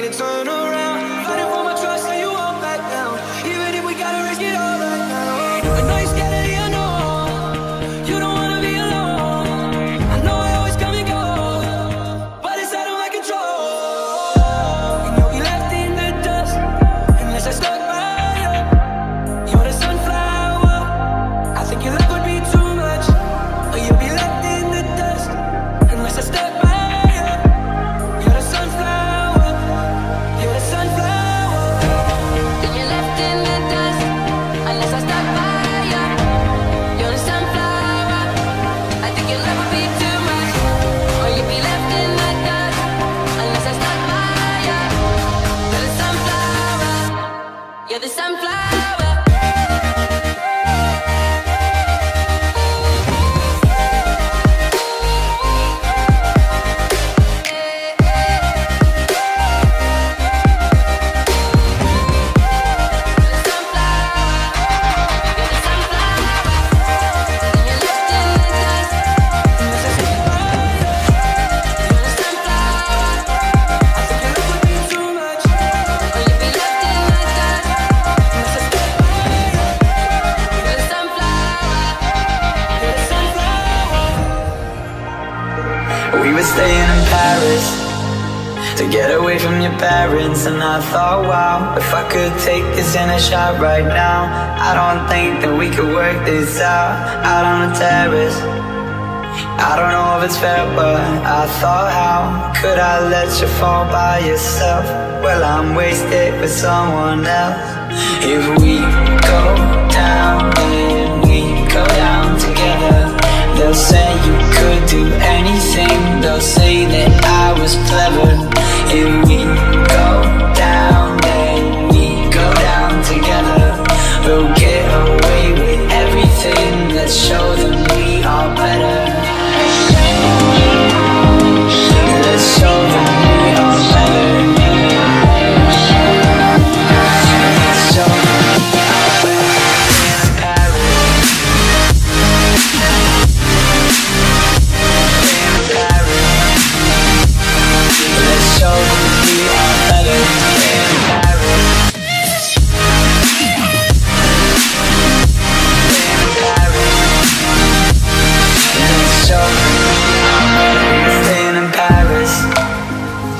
to turn around. Fighting for my trust, so you won't back down. Even if we gotta risk it all right now. I know you're scared of the unknown. You don't wanna be alone. I know I always come and go, but it's out of my control. And you'll be left in the dust unless I stuck by you. You're the sunflower. I think your love would be too much, or you'll be left in the dust unless I stuck by you. You're the sunflower. You're the sunflower. Then you're left in the dust unless I stuck by you. You're the sunflower. I think your love would be too much, or you'd be left in the dust unless I stuck by you. You're the sunflower. You're the sunflower. We were staying in Paris to get away from your parents, and I thought, wow, if I could take this in a shot right now, I don't think that we could work this out on the terrace. I don't know if it's fair, but I thought, how could I let you fall by yourself? Well, I'm wasted with someone else. If we go down, then we go down together. They'll say you could do anything. They'll say that I was clever. If we go down, then we go down together. We'll get away with everything. Let's show them we are better. Let's show them we are better. Let's show them we are better. In Paris. Let's show them we are better in Paris. In Paris. Let's show them we are better. Staying in Paris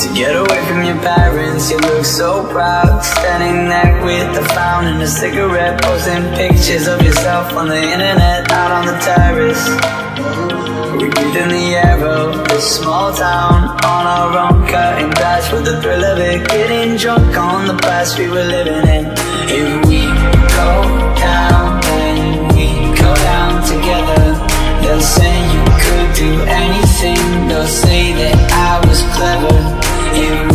to get away from your parents. You look so proud, standing there with a fountain, a cigarette, posting pictures of yourself on the internet, out on the terrace. We breathe in the air of this small town, on our own, cutting glass for the thrill of it, getting drunk on the past we were living in. If we go down, then we go down together. They'll say you could do anything. They'll say that I was clever. If